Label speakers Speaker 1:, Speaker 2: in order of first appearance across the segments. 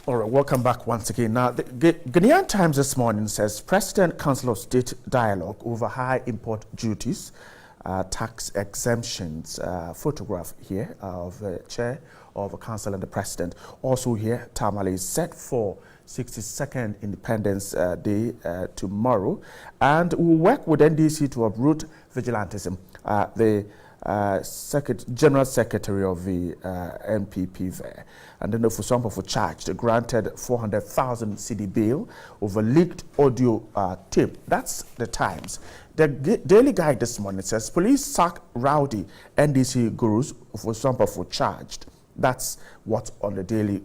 Speaker 1: All right, welcome back once again. Now, the Ghanaian Times this morning says President Council of State dialogue over high import duties, tax exemptions. Photograph here of the chair of the council and the president. Also here, Tamale is set for 62nd Independence Day tomorrow, and will work with NDC to uproot vigilantism. The General Secretary of the NPP there, and then for some for charged, granted 400,000 CD bail over leaked audio tape. That's the Times. The Daily Guide this morning says police sack rowdy NDC gurus for some for charged. That's what's on the Daily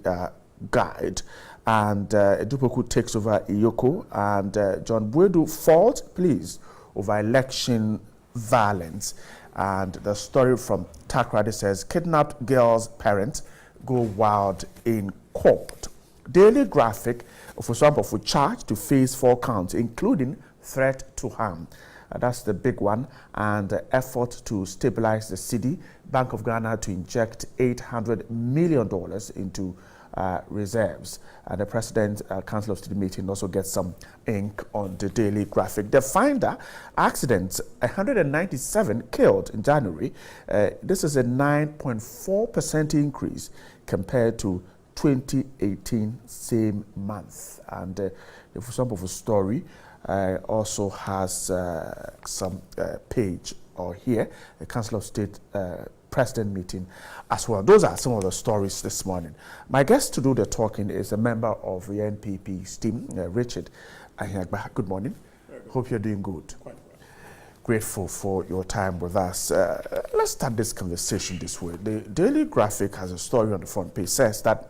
Speaker 1: Guide. And Edupoku takes over Iyoko, and John Buedu falls pleas over election violence. And the story from Takrady says kidnapped girl's parents go wild in court. Daily Graphic for example for charge to face 4 counts, including threat to harm. That's the big one. And effort to stabilize the city. Bank of Ghana to inject $800 million into reserves. And the President Council of State meeting also gets some ink on the Daily Graphic. The Finder, accidents, 197 killed in January. This is a 9.4% increase compared to 2018 same month. And for example, for story also has some page or here, the Council of State President meeting as well. Those are some of the stories this morning. My guest to do the talking is a member of the NPP's team, Richard Ahiagba. Good morning. Hope you're doing good.
Speaker 2: Quite well.
Speaker 1: Grateful for your time with us. Let's start this conversation this way. The Daily Graphic has a story on the front page. Says that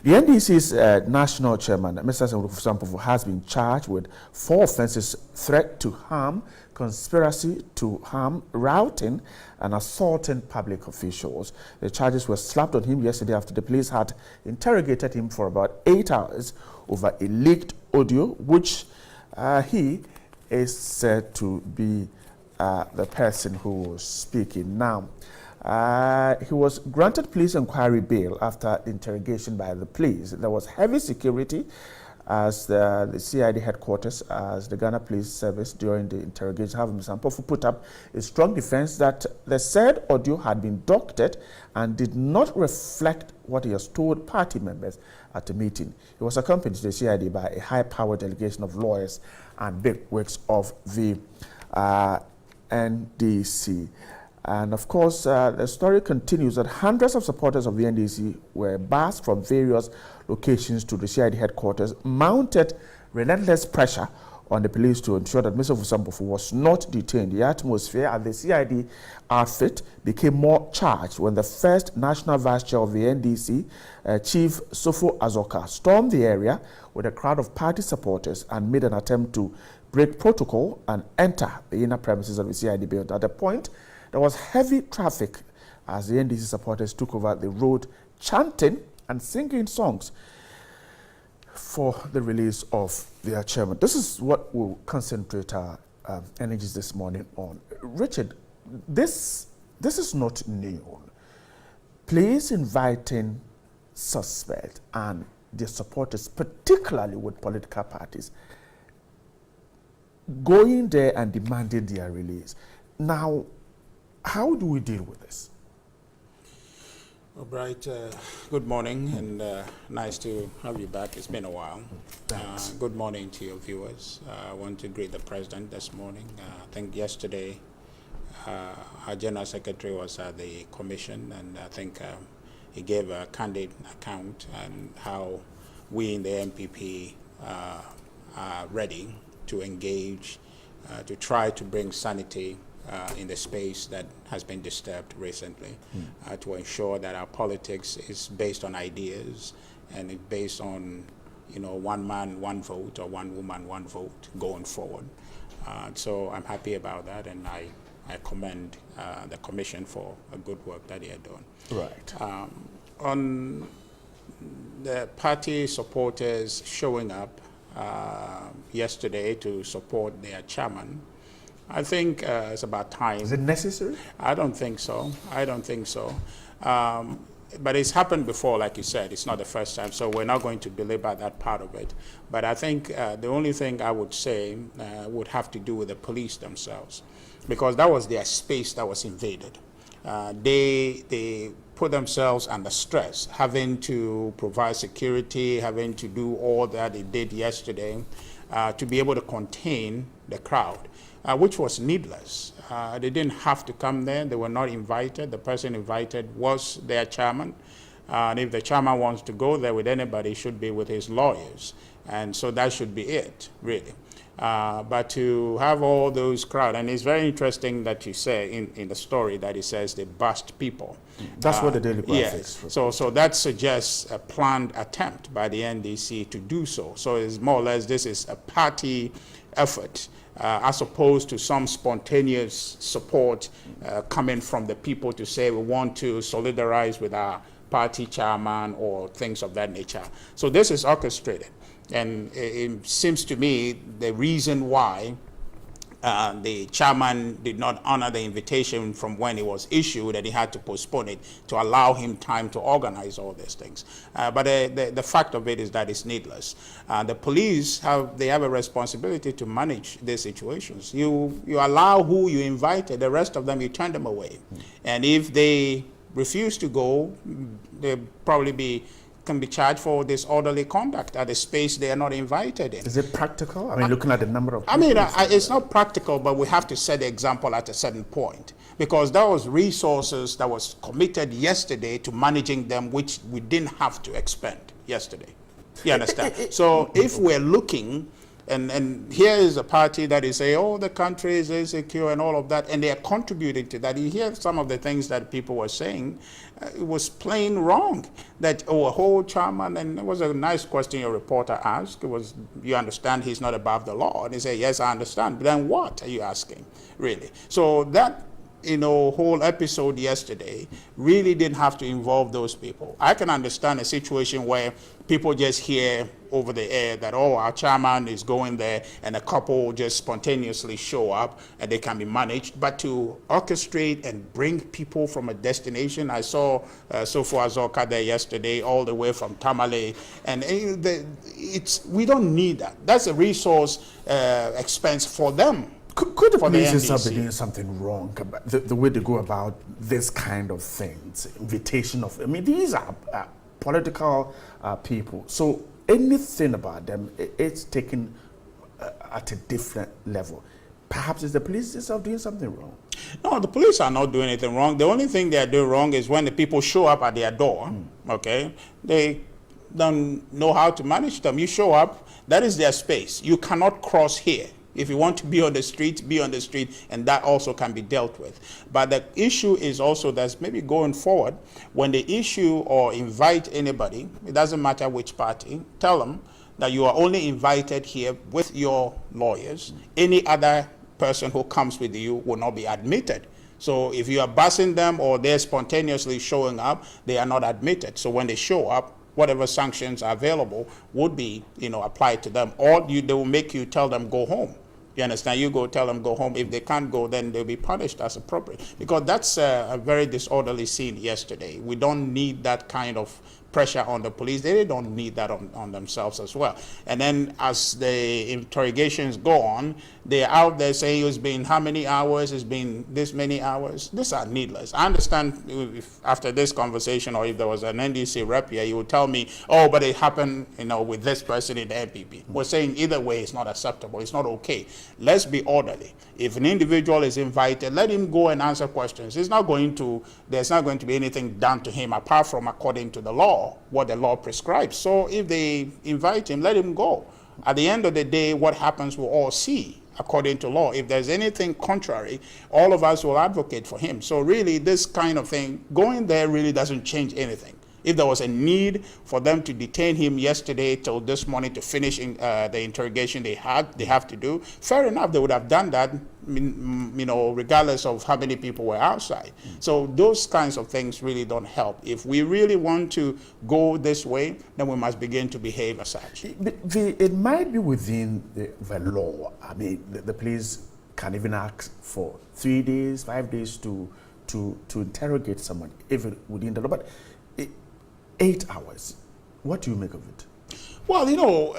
Speaker 1: the NDC's national chairman, Mr. Sampufu, has been charged with 4 offenses: threat to harm, conspiracy to harm, routing, and assaulting public officials. The charges were slapped on him yesterday after the police had interrogated him for about 8 hours over a leaked audio, which he is said to be the person who was speaking now. He was granted police inquiry bail after interrogation by the police. There was heavy security as the CID headquarters, as the Ghana Police Service during the interrogation. Mr. Sampufu put up a strong defense that the said audio had been doctored and did not reflect what he has told party members at the meeting. He was accompanied to the CID by a high-powered delegation of lawyers and bigwigs of the NDC. And of course, the story continues that hundreds of supporters of the NDC were bussed from various locations to the CID headquarters, mounted relentless pressure on the police to ensure that Mr. Sampufu was not detained. The atmosphere at the CID outfit became more charged when the first national vice chair of the NDC, Chief Sofo Azoka, stormed the area with a crowd of party supporters and made an attempt to break protocol and enter the inner premises of the CID building. At the point, there was heavy traffic as the NDC supporters took over the road, chanting and singing songs for the release of their chairman. This is what we'll concentrate our energies this morning on. Richard, this is not new. Police inviting suspects and their supporters, particularly with political parties, going there and demanding their release. Now, how do we deal with this?
Speaker 2: All right. Good morning, and nice to have you back. It's been a while. Good morning to your viewers. I want to greet the President this morning. I think yesterday our General Secretary was at the Commission, and I think he gave a candid account on how we in the NPP are ready to engage, to try to bring sanity in the space that has been disturbed recently, to ensure that our politics is based on ideas and it's based on, one man, one vote, or one woman, one vote going forward. So I'm happy about that, and I commend the Commission for a good work that they are doing.
Speaker 1: Right.
Speaker 2: On the party supporters showing up yesterday to support their chairman, I think it's about time.
Speaker 1: Is it necessary?
Speaker 2: I don't think so. but it's happened before, like you said. It's not the first time, so we're not going to belabor that part of it. But I think the only thing I would say would have to do with the police themselves, because that was their space that was invaded. They put themselves under stress, having to provide security, having to do all that they did yesterday to be able to contain the crowd, which was needless. They didn't have to come there. They were not invited. The person invited was their chairman. And if the chairman wants to go there with anybody, it should be with his lawyers. And so that should be it, really. But to have all those crowd, and it's very interesting that you say in the story that it says they bust people.
Speaker 1: That's what the Daily Graphic
Speaker 2: Yes. So that suggests a planned attempt by the NDC to do so. So it's more or less this is a party effort as opposed to some spontaneous support coming from the people to say we want to solidarize with our party chairman or things of that nature. So this is orchestrated. And it seems to me the reason why the chairman did not honor the invitation from when it was issued, and he had to postpone it to allow him time to organize all these things. But the fact of it is that it's needless. The police have a responsibility to manage these situations. You allow who you invited, the rest of them you turn them away. And if they refuse to go, they'll probably can be charged for disorderly conduct at a space they are not invited in.
Speaker 1: Is it practical? I mean, looking at the number of people.
Speaker 2: I mean, it's not practical, but we have to set the example at a certain point, because there was resources that was committed yesterday to managing them, which we didn't have to expend yesterday. You understand? So if we're looking, and here is a party that is saying, oh, the country is insecure and all of that, and they are contributing to that. You hear some of the things that people were saying, it was plain wrong. That, oh, a whole chairman, and it was a nice question your reporter asked. It was, you understand he's not above the law? And he said, yes, I understand. But then what are you asking, really? So that, whole episode yesterday really didn't have to involve those people. I can understand a situation where people just hear over the air that, oh, our chairman is going there, and a couple just spontaneously show up and they can be managed. But to orchestrate and bring people from a destination, I saw Sofo Azoka there yesterday, all the way from Tamale, and we don't need that. That's a resource expense for them.
Speaker 1: Could the police be doing something wrong about the way they go about this kind of things? Invitation of, I mean, these are political people. So anything about them, it's taken at a different level. Perhaps is the police themselves doing something wrong?
Speaker 2: No, the police are not doing anything wrong. The only thing they are doing wrong is when the people show up at their door, okay, they don't know how to manage them. You show up, that is their space. You cannot cross here. If you want to be on the street, be on the street, and that also can be dealt with. But the issue is also that maybe going forward, when they issue or invite anybody, it doesn't matter which party, tell them that you are only invited here with your lawyers. Any other person who comes with you will not be admitted. So if you are busing them or they're spontaneously showing up, they are not admitted. So when they show up, whatever sanctions are available would be, applied to them, or they will make you tell them go home. You understand? You go tell them go home. If they can't go, then they'll be punished as appropriate. Because that's a very disorderly scene yesterday. We don't need that kind of pressure on the police. They don't need that on themselves as well. And then as the interrogations go on, they're out there saying it's been how many hours, it's been this many hours. These are needless. I understand if after this conversation, or if there was an NDC rep here, you would tell me, oh, but it happened, with this person in the NPP. We're saying either way it's not acceptable. It's not okay. Let's be orderly. If an individual is invited, let him go and answer questions. There's not going to be anything done to him apart from according to the law, what the law prescribes. So if they invite him, let him go. At the end of the day, what happens we'll all see according to law. If there's anything contrary, all of us will advocate for him. So really, this kind of thing, going there really doesn't change anything. If there was a need for them to detain him yesterday till this morning to finish the interrogation they have to do, fair enough, they would have done that, regardless of how many people were outside. So those kinds of things really don't help. If we really want to go this way, then we must begin to behave as such.
Speaker 1: It might be within the law. I mean, the police can even ask for 3 days, 5 days to interrogate someone, even within the law. But 8 hours. What do you make of it?
Speaker 2: Well, you know,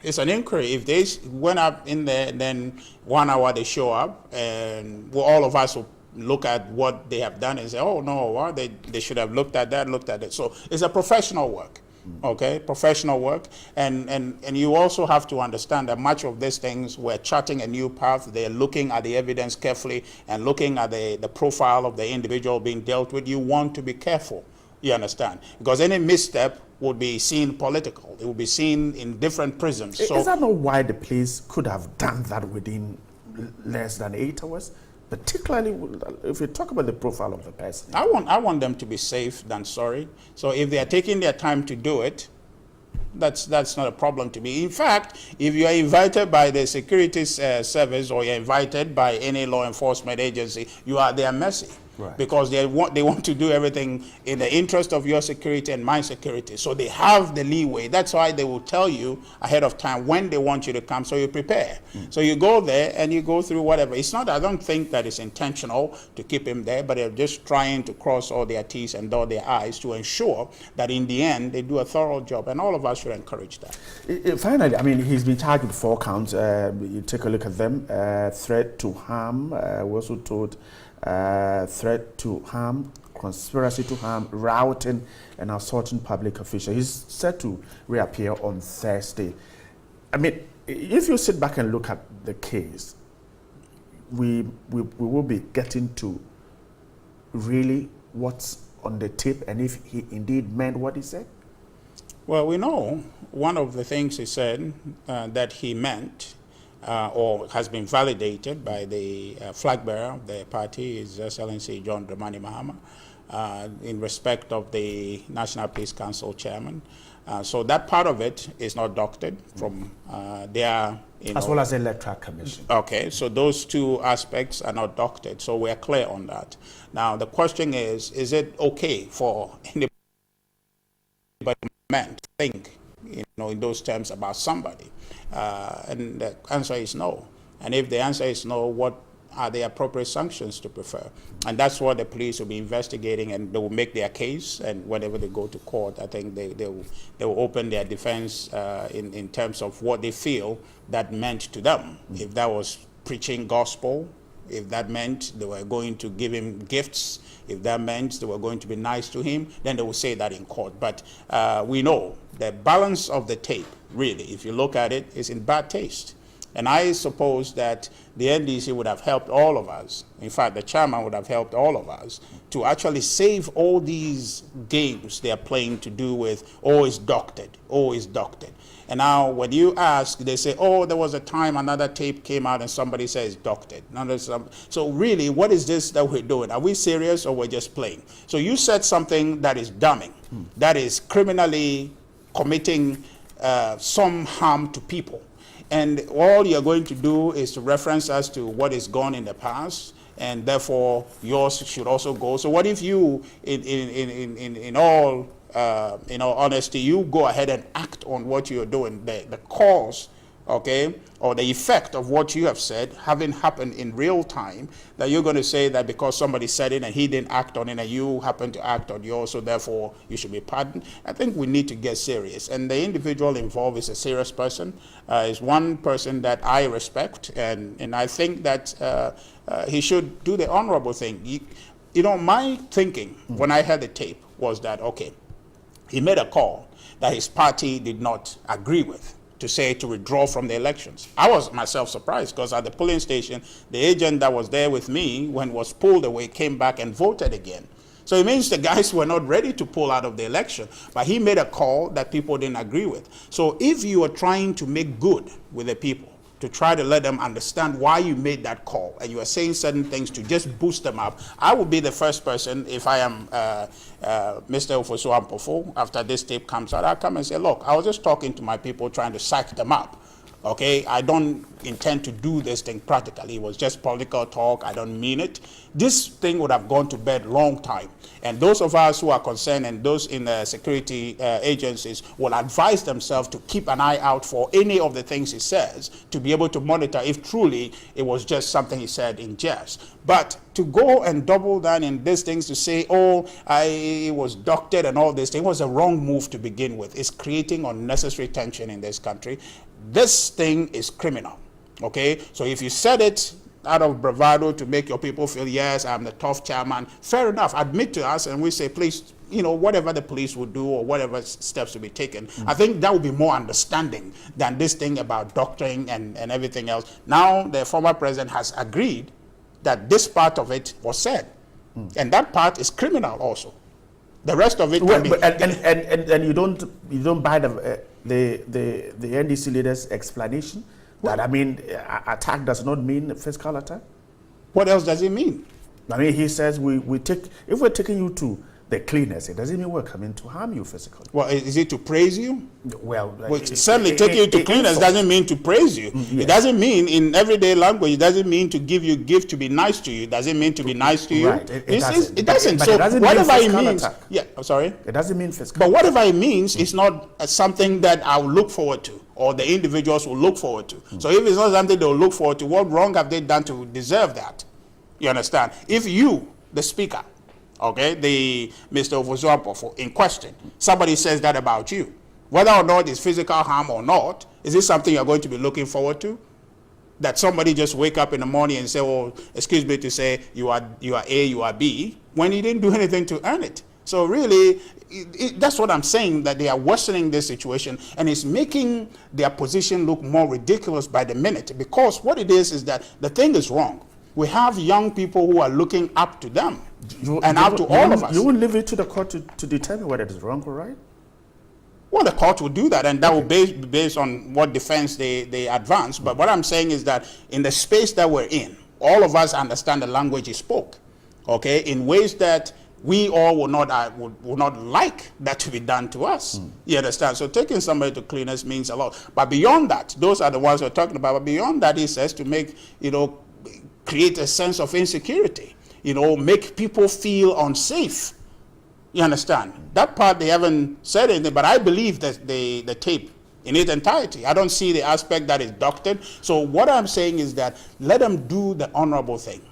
Speaker 2: it's an inquiry. If they went up in there, then 1 hour they show up, and all of us will look at what they have done and say, oh no, well, they should have looked at that, looked at it. So it's a professional work. Okay, professional work, and you also have to understand that much of these things, we're charting a new path. They're looking at the evidence carefully and looking at the profile of the individual being dealt with. You want to be careful, you understand, because any misstep would be seen political. It would be seen in different prisms. So
Speaker 1: is that not why the police could have done that within less than 8 hours? Particularly if you talk about the profile of the person.
Speaker 2: I want them to be safe than sorry. So if they are taking their time to do it, that's not a problem to me. In fact, if you are invited by the security service or you're invited by any law enforcement agency, they are mercy. Right. Because they want to do everything in the interest of your security and my security. So they have the leeway. That's why they will tell you ahead of time when they want you to come, so you prepare. So you go there and you go through whatever. It's not, I don't think that it's intentional to keep him there, but they're just trying to cross all their T's and dot their I's to ensure that in the end they do a thorough job, and all of us should encourage that.
Speaker 1: Finally, I mean, he's been charged with 4 counts. You take a look at them. Threat to harm, we also told threat to harm, conspiracy to harm, routing and assaulting public officials. He's set to reappear on Thursday. I mean, if you sit back and look at the case, we will be getting to really what's on the tape and if he indeed meant what he said.
Speaker 2: Well, we know one of the things he said that he meant or has been validated by the flag bearer of the party, His Excellency John Dramani Mahama, in respect of the National Peace Council chairman. So that part of it is not doctored from their...
Speaker 1: As well as the Electoral Commission.
Speaker 2: Okay, so those 2 aspects are not doctored, so we're clear on that. Now, the question is it okay for anybody to think, in those terms about somebody? And the answer is no. And if the answer is no, what are the appropriate sanctions to prefer? And that's what the police will be investigating, and they will make their case. And whenever they go to court, I think they will open their defense in terms of what they feel that meant to them. If that was preaching gospel, if that meant they were going to give him gifts, if that meant they were going to be nice to him, then they will say that in court. But we know the balance of the tape, really, if you look at it, is in bad taste. And I suppose that the NDC would have helped all of us. In fact, the chairman would have helped all of us to actually save all these games they are playing to do with, oh, it's doctored, oh, it's doctored. And now when you ask, they say, oh, there was a time another tape came out and somebody says doctored. So really, what is this that we're doing? Are we serious or we're just playing? So you said something that is damning, that is criminally committing some harm to people. And all you're going to do is to reference us to what is gone in the past, and therefore yours should also go. So what if you, in all honesty, you go ahead and act on what you're doing, the cause, okay, or the effect of what you have said having happened in real time, that you're going to say that because somebody said it and he didn't act on it and you happen to act on yours, so therefore you should be pardoned. I think we need to get serious. And the individual involved is a serious person, is one person that I respect, and I think that he should do the honorable thing. My thinking when I heard the tape was that, okay, he made a call that his party did not agree with, to say to withdraw from the elections. I was myself surprised, because at the polling station, the agent that was there with me when was pulled away came back and voted again. So it means the guys were not ready to pull out of the election, but he made a call that people didn't agree with. So if you are trying to make good with the people, to try to let them understand why you made that call, and you are saying certain things to just boost them up, I will be the first person, if I am Mr. Ofosu Ampofo, after this tape comes out, I'll come and say, look, I was just talking to my people trying to psych them up. Okay, I don't intend to do this thing practically. It was just political talk. I don't mean it. This thing would have gone to bed long time. And those of us who are concerned and those in the security agencies will advise themselves to keep an eye out for any of the things he says, to be able to monitor if truly it was just something he said in jest. But to go and double down in these things to say, oh, I was doctored and all this thing was a wrong move to begin with. It's creating unnecessary tension in this country. This thing is criminal, okay? So if you said it out of bravado to make your people feel, yes, I'm the tough chairman, fair enough, admit to us and we say, please, you know, whatever the police would do or whatever steps to be taken, I think that would be more understanding than this thing about doctoring and everything else. Now the former president has agreed that this part of it was said, and that part is criminal also. The rest of it can be...
Speaker 1: And you don't buy the NDC leader's explanation that, I mean, attack does not mean physical attack?
Speaker 2: What else does it mean?
Speaker 1: I mean, he says if we're taking you to the cleaners, it doesn't mean we're coming to harm you physically.
Speaker 2: Well, is it to praise you?
Speaker 1: Well,
Speaker 2: certainly taking you to cleaners doesn't mean to praise you.
Speaker 1: Yes.
Speaker 2: It doesn't mean, in everyday language, it doesn't mean to give you gift to be nice to you. It doesn't mean to be nice to you.
Speaker 1: Right. It doesn't.
Speaker 2: It doesn't.
Speaker 1: But
Speaker 2: so
Speaker 1: it doesn't
Speaker 2: whatever
Speaker 1: mean
Speaker 2: it means,
Speaker 1: attack.
Speaker 2: yeah, I'm sorry.
Speaker 1: It doesn't mean physical.
Speaker 2: But whatever it means, it's not something that I will look forward to, or the individuals will look forward to. So if it's not something they'll look forward to, what wrong have they done to deserve that? You understand? If you, the speaker, okay, the Mr. Ofosu-Ampofo in question, somebody says that about you, whether or not it's physical harm or not, is this something you're going to be looking forward to? That somebody just wake up in the morning and say, oh, excuse me to say, you are A, you are B, when you didn't do anything to earn it. So really, that's what I'm saying, that they are worsening this situation, and it's making their position look more ridiculous by the minute, because what it is that the thing is wrong. We have young people who are looking up to them and up to all of us.
Speaker 1: You won't leave it to the court to determine whether it is wrong or right?
Speaker 2: Well, the court will do that, and that will be based on what defense they advance. But what I'm saying is that in the space that we're in, all of us understand the language he spoke, okay, in ways that we all will not like that to be done to us. You understand? So taking somebody to cleaners means a lot. But beyond that, those are the ones we're talking about. But beyond that, he says to make, create a sense of insecurity, make people feel unsafe. You understand? That part they haven't said anything, but I believe that the tape in its entirety. I don't see the aspect that is doctored. So what I'm saying is that let them do the honorable thing.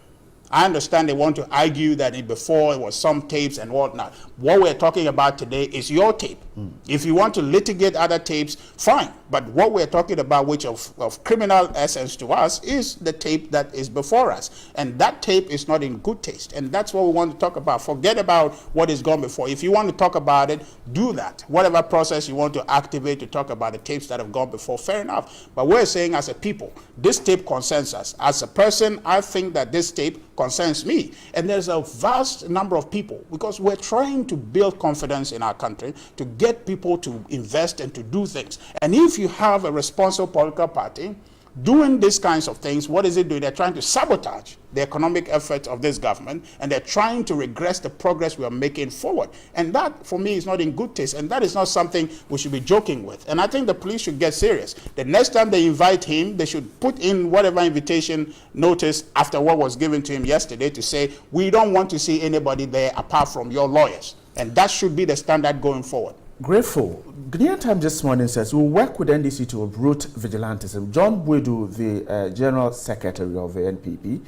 Speaker 2: I understand they want to argue that before it was some tapes and whatnot. What we're talking about today is your tape. If you want to litigate other tapes, fine. But what we're talking about, which of criminal essence to us, is the tape that is before us. And that tape is not in good taste. And that's what we want to talk about. Forget about what is gone before. If you want to talk about it, do that. Whatever process you want to activate to talk about the tapes that have gone before, fair enough. But we're saying as a people, this tape concerns us. As a person, I think that this tape concerns me. And there's a vast number of people, because we're trying to build confidence in our country, to get people to invest and to do things. And if you have a responsible political party doing these kinds of things, what is it doing? They're trying to sabotage the economic efforts of this government, and they're trying to regress the progress we are making forward. And that, for me, is not in good taste, and that is not something we should be joking with. And I think the police should get serious. The next time they invite him, they should put in whatever invitation notice after what was given to him yesterday to say, we don't want to see anybody there apart from your lawyers. And that should be the standard going forward.
Speaker 1: Grateful. Ghanaian Times this morning says we'll work with NDC to uproot vigilantism. John Bwedu, the General Secretary of the NPP,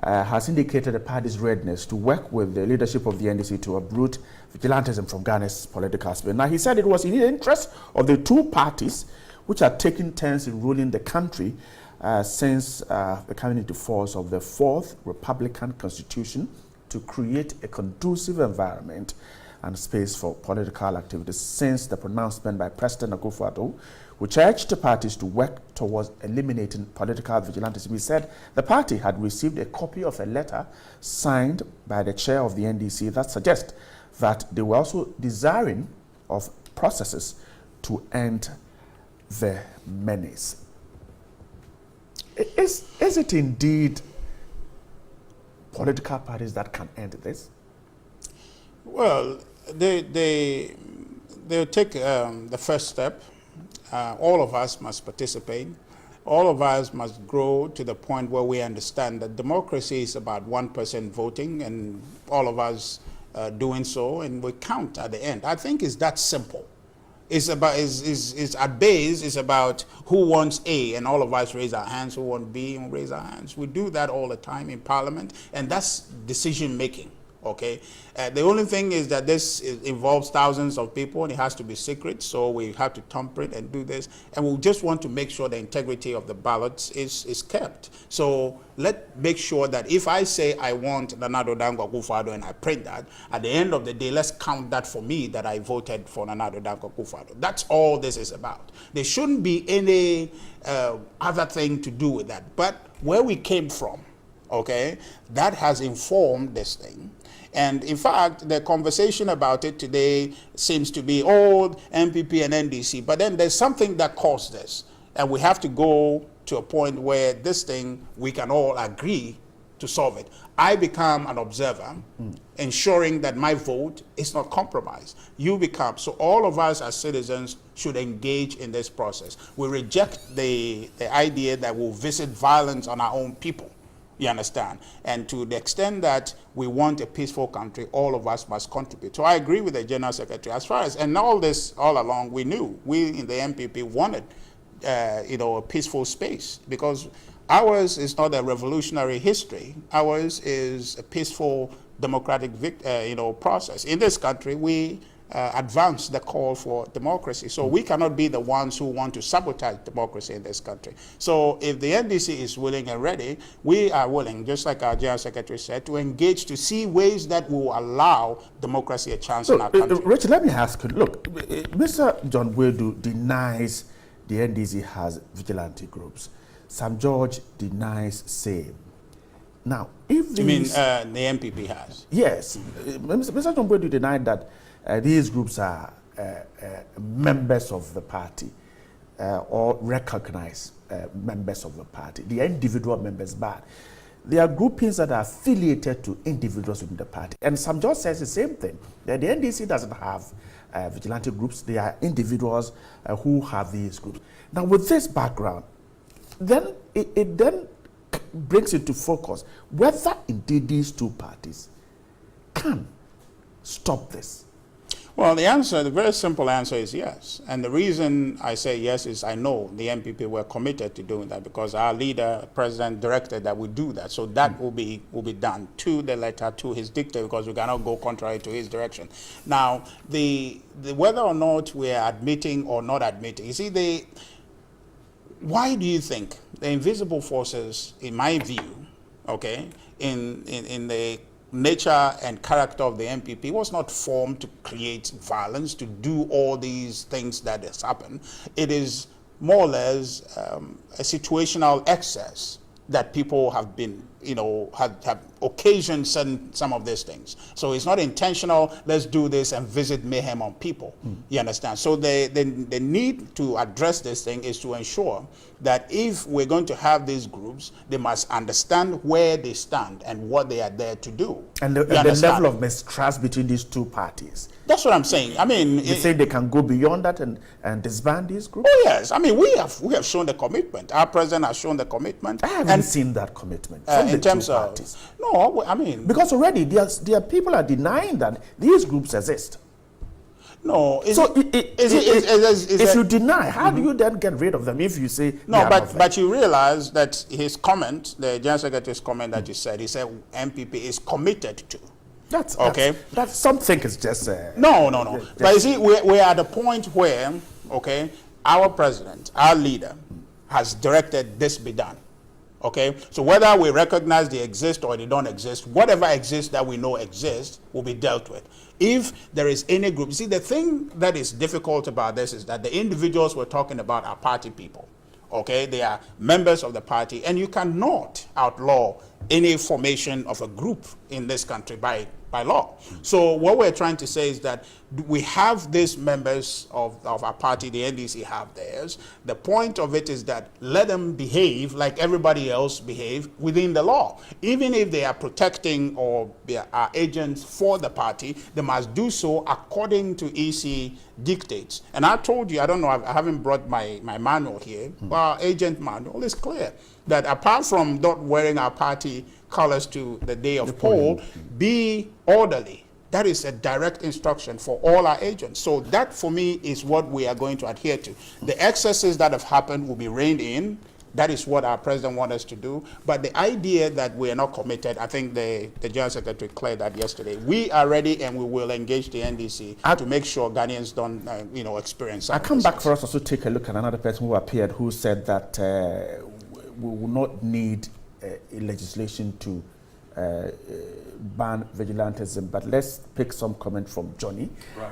Speaker 1: has indicated the party's readiness to work with the leadership of the NDC to uproot vigilantism from Ghana's political sphere. Now, he said it was in the interest of the two parties which are taking turns in ruling the country since the coming into force of the Fourth Republican Constitution to create a conducive environment and space for political activities since the pronouncement by President Akufo-Addo, which urged the parties to work towards eliminating political vigilantism. He said the party had received a copy of a letter signed by the chair of the NDC that suggests that they were also desiring of processes to end the menace. Is it indeed political parties that can end this?
Speaker 2: Well, they'll take the first step. All of us must participate. all of us must grow to the point where we understand that democracy is about one person voting and all of us doing so, and we count at the end. I think it's that simple. It's about is at base. It's about who wants A, and all of us raise our hands. Who want B, and raise our hands. We do that all the time in Parliament, and that's decision making. Okay, the only thing is that this involves thousands of people and it has to be secret, so we have to tamper it and do this, and we just want to make sure the integrity of the ballots is kept. So let's make sure that if I say I want Nana Addo Dankwa Akufo-Addo and I print that, at the end of the day, let's count that for me that I voted for Nana Addo Dankwa Akufo-Addo. That's all this is about. There shouldn't be any other thing to do with that. But where we came from, okay, that has informed this thing. And in fact, the conversation about it today seems to be old MPP and NDC, but then there's something that caused this. And we have to go to a point where this thing, we can all agree to solve it. I become an observer, ensuring that my vote is not compromised. You become, so all of us as citizens should engage in this process. We reject the idea that we'll visit violence on our own people. You understand? And to the extent that we want a peaceful country, all of us must contribute. So I agree with the General Secretary. As far as, and all this, all along, we knew, we in the MPP wanted, a peaceful space, because ours is not a revolutionary history. Ours is a peaceful democratic, process. In this country, we advance the call for democracy. So we cannot be the ones who want to sabotage democracy in this country. So if the NDC is willing and ready, we are willing, just like our General Secretary said, to engage to see ways that will allow democracy a chance in our country.
Speaker 1: Richard, let me ask you, look, Mr. John Boadu denies the NDC has vigilante groups. Sam George denies same. Now, if
Speaker 2: you mean the MPP has?
Speaker 1: Yes. Mr. John Boadu denied that these groups are members of the party or recognized members of the party. The individual members, but they are groupings that are affiliated to individuals within the party. And Sam George says the same thing, that the NDC doesn't have vigilante groups. They are individuals who have these groups. Now, with this background, then it then brings into focus whether indeed these two parties can stop this.
Speaker 2: Well, the very simple answer is yes. And the reason I say yes is I know the MPP were committed to doing that, because our leader, president, directed that we do that. So that will be done to the letter, to his dictate, because we cannot go contrary to his direction. Now, the whether or not we are admitting or not admitting, you see, why do you think the invisible forces, in my view, okay, in the nature and character of the MPP was not formed to create violence, to do all these things that has happened. It is more or less a situational excess that people have been, have occasioned some of these things. So it's not intentional, let's do this and visit mayhem on people. You understand? So the need to address this thing is to ensure that if we're going to have these groups, they must understand where they stand and what they are there to do.
Speaker 1: And the level of mistrust between these two parties.
Speaker 2: That's what I'm saying. I mean,
Speaker 1: you say they can go beyond that and disband these groups?
Speaker 2: Oh yes. I mean, we have shown the commitment. Our president has shown the commitment.
Speaker 1: I haven't seen that commitment from
Speaker 2: in
Speaker 1: the
Speaker 2: terms
Speaker 1: two
Speaker 2: of
Speaker 1: parties.
Speaker 2: No, I mean,
Speaker 1: because already there are people are denying that these groups exist.
Speaker 2: No.
Speaker 1: If you deny, how do you then get rid of them if you say
Speaker 2: no? But you realize that his comment, the General Secretary's comment that you said, he said MPP is committed to.
Speaker 1: That's okay. That's something is just
Speaker 2: no. But you see, we're at a point where, okay, our president, our leader, has directed this be done. Okay, so whether we recognize they exist or they don't exist, whatever exists that we know exists will be dealt with. If there is any group, you see, the thing that is difficult about this is that the individuals we're talking about are party people. Okay, they are members of the party, and you cannot outlaw any formation of a group in this country by by law. So what we're trying to say is that we have these members of our party, the NDC have theirs. The point of it is that let them behave like everybody else behave within the law. Even if they are protecting or they are agents for the party, they must do so according to EC dictates. And I told you, I don't know, I haven't brought my manual here, but our agent manual is clear that apart from not wearing our party colors to the day of poll, be orderly. That is a direct instruction for all our agents. So that, for me, is what we are going to adhere to. The excesses that have happened will be reined in. That is what our president wants us to do. But the idea that we are not committed, I think the General Secretary declared that yesterday. We are ready and we will engage the NDC to make sure Ghanaians don't experience that.
Speaker 1: I come back for us also take a look at another person who appeared who said that we will not need legislation to ban vigilantism, but let's pick some comment from Johnny,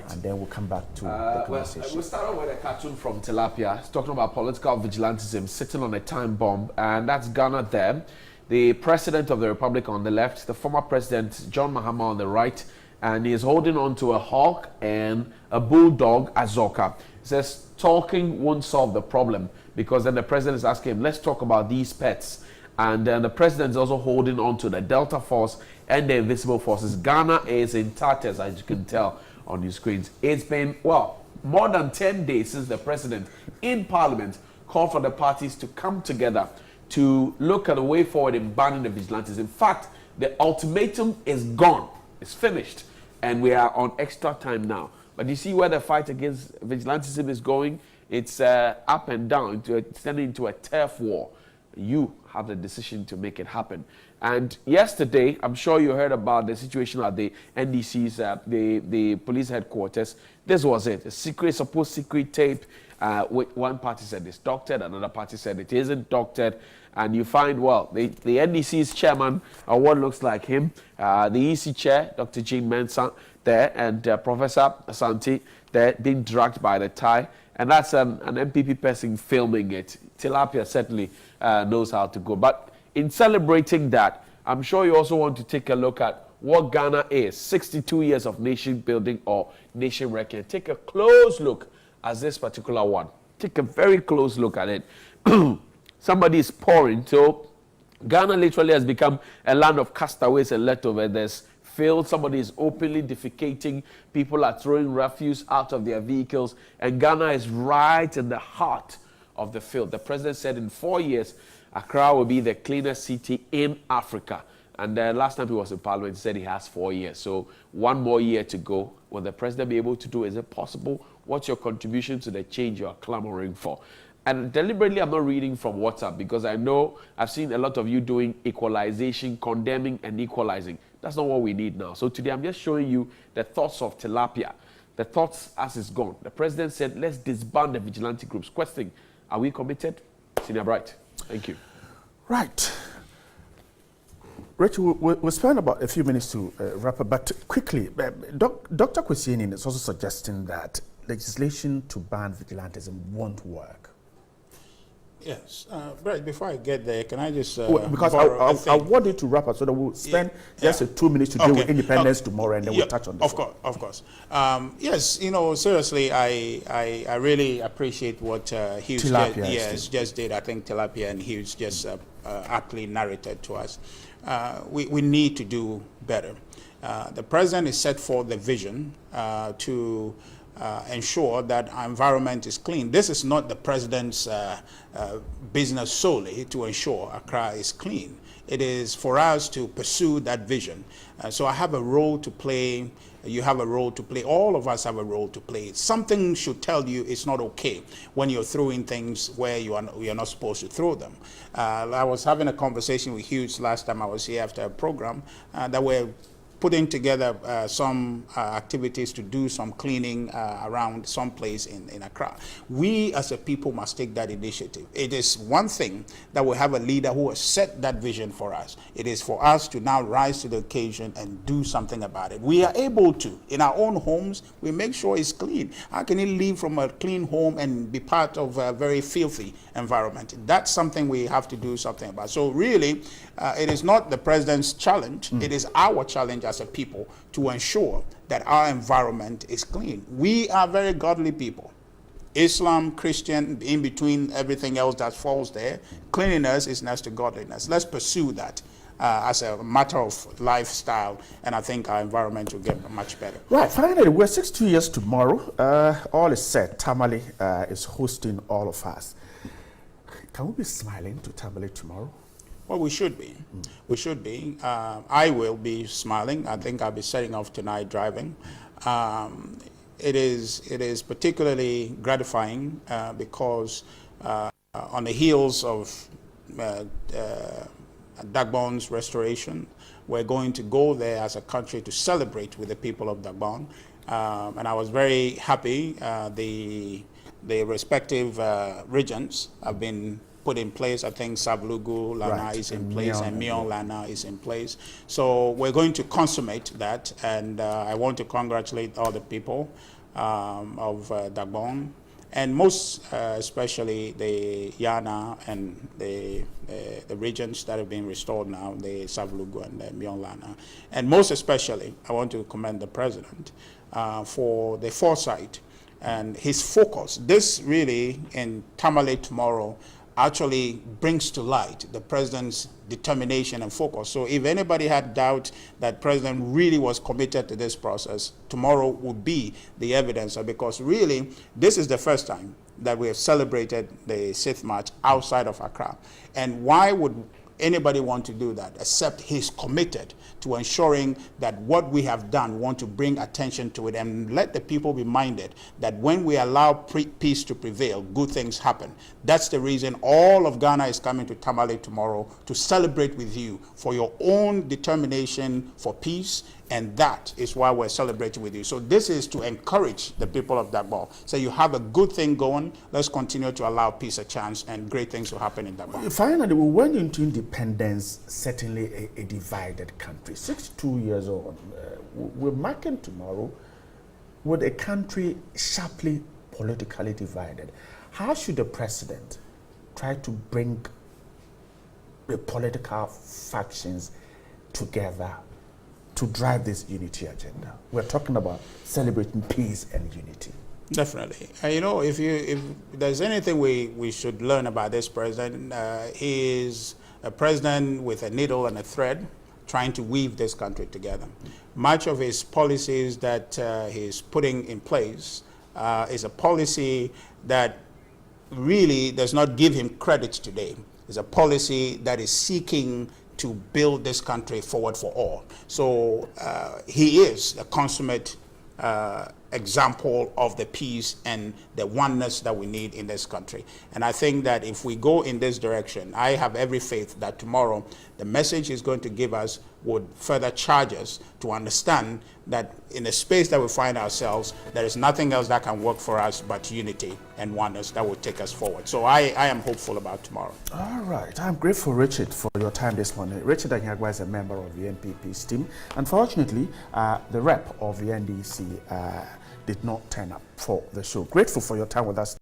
Speaker 1: and then we'll come back to the conversation.
Speaker 3: We'll start off with a cartoon from Tilapia. It's talking about political vigilantism sitting on a time bomb, and that's Ghana there. The president of the republic on the left, the former president John Mahama on the right, and he is holding on to a hawk and a bulldog, Azoka. He says talking won't solve the problem, because then the president is asking him, let's talk about these pets. And then the president is also holding on to the Delta Force and the Invisible Forces. Ghana is in tatters, as you can tell on your screens. It's been, well, more than 10 days since the president in Parliament called for the parties to come together to look at a way forward in banning the vigilantes. In fact, the ultimatum is gone. It's finished. And we are on extra time now. But you see where the fight against vigilantism is going? It's up and down, it's turning into a turf war. You have the decision to make it happen. And yesterday, I'm sure you heard about the situation at the NDC's, the police headquarters. This was it, a secret, supposed secret tape. One party said it's doctored, another party said it isn't doctored. And you find, well, the NDC's chairman, what looks like him, the EC chair, Dr. Jean Mensah, there, and Professor Asante, there, being dragged by the tie. And that's an MPP person filming it. Tilapia certainly knows how to go. But in celebrating that, I'm sure you also want to take a look at what Ghana is. 62 years of nation building or nation reckoning. Take a close look at this particular one. Take a very close look at it. Somebody is pouring. So Ghana literally has become a land of castaways and leftovers. There's field, somebody is openly defecating, people are throwing refuse out of their vehicles, and Ghana is right in the heart of the field. The president said in 4 years, Accra will be the cleanest city in Africa. And last time he was in Parliament, he said he has 4 years. So 1 more year to go. Will the president be able to do? Is it possible? What's your contribution to the change you are clamoring for? And deliberately, I'm not reading from WhatsApp because I know I've seen a lot of you doing equalization, condemning and equalizing. That's not what we need now. So today, I'm just showing you the thoughts of Tilapia, the thoughts as it's gone. The president said, let's disband the vigilante groups. Question, are we committed? Senior Bright, thank you.
Speaker 1: Right. Rachel, we'll spend about a few minutes to wrap up, but quickly, Dr. Kwesieni is also suggesting that legislation to ban vigilantism won't work.
Speaker 2: Yes, Brett, before I get there, can I just
Speaker 1: because I want you to wrap up so that we'll spend just 2 minutes to deal with independence tomorrow, and then we'll touch on this.
Speaker 2: Of course. Yes, you know, seriously, I really appreciate what Hughes just did. I think Tilapia and Hughes just aptly narrated to us. We need to do better. The president has set forth the vision to ensure that our environment is clean. This is not the president's business solely to ensure Accra is clean. It is for us to pursue that vision. So I have a role to play. You have a role to play. All of us have a role to play. Something should tell you it's not okay when you're throwing things where you're not supposed to throw them. I was having a conversation with Hughes last time I was here after a program that we're putting together some activities to do some cleaning around some place in Accra. We as a people must take that initiative. It is one thing that we have a leader who has set that vision for us. It is for us to now rise to the occasion and do something about it. We are able to. In our own homes, we make sure it's clean. How can you live from a clean home and be part of a very filthy environment? That's something we have to do something about. So really, it is not the president's challenge. It is our challenge as a people to ensure that our environment is clean. We are very godly people. Islam, Christian, in between everything else that falls there, cleanliness is next to godliness. Let's pursue that as a matter of lifestyle, and I think our environment will get much better.
Speaker 1: Right, finally, we're 62 years tomorrow. All is set. Tamale is hosting all of us. Can we be smiling to Tamale tomorrow?
Speaker 2: Well, we should be. We should be. I will be smiling. I think I'll be setting off tonight driving. It is particularly gratifying because on the heels of Dagbon's restoration, we're going to go there as a country to celebrate with the people of Dagbon. And I was very happy the respective regions have been put in place. I think Sablugu Lana is in place and Mion Lana is in place. So we're going to consummate that, and I want to congratulate all the people of Dagbon, and most especially the Yana and the regions that have been restored now, the Sablugu and the Mion Lana. And most especially, I want to commend the president for the foresight and his focus. This really, in Tamale tomorrow, actually brings to light the president's determination and focus. So if anybody had doubt that president really was committed to this process, tomorrow would be the evidence, because really this is the first time that we have celebrated the Sith March outside of Accra. And why would anybody want to do that except he's committed to ensuring that what we have done, we want to bring attention to it and let the people be minded that when we allow peace to prevail, good things happen. That's the reason all of Ghana is coming to Tamale tomorrow to celebrate with you for your own determination for peace, and that is why we're celebrating with you. So this is to encourage the people of Dagbon. So you have a good thing going. Let's continue to allow peace a chance, and great things will happen in Dagbon.
Speaker 1: Finally, we went into independence, certainly a divided country. 62 years on, we're marking tomorrow with a country sharply politically divided. How should the president try to bring the political factions together to drive this unity agenda? We're talking about celebrating peace and unity.
Speaker 2: Definitely. You know, if there's anything we should learn about this president, he is a president with a needle and a thread, trying to weave this country together. Much of his policies that he's putting in place is a policy that really does not give him credit today. It's a policy that is seeking to build this country forward for all. So he is a consummate example of the peace and the oneness that we need in this country. And I think that if we go in this direction, I have every faith that tomorrow the message he's going to give us would further charge us to understand that in the space that we find ourselves, there is nothing else that can work for us but unity and oneness that will take us forward. So I am hopeful about tomorrow.
Speaker 1: All right. I'm grateful, Richard, for your time this morning. Richard Anyagwa is a member of the NPP's team. Unfortunately, the rep of the NDC did not turn up for the show. Grateful for your time with us.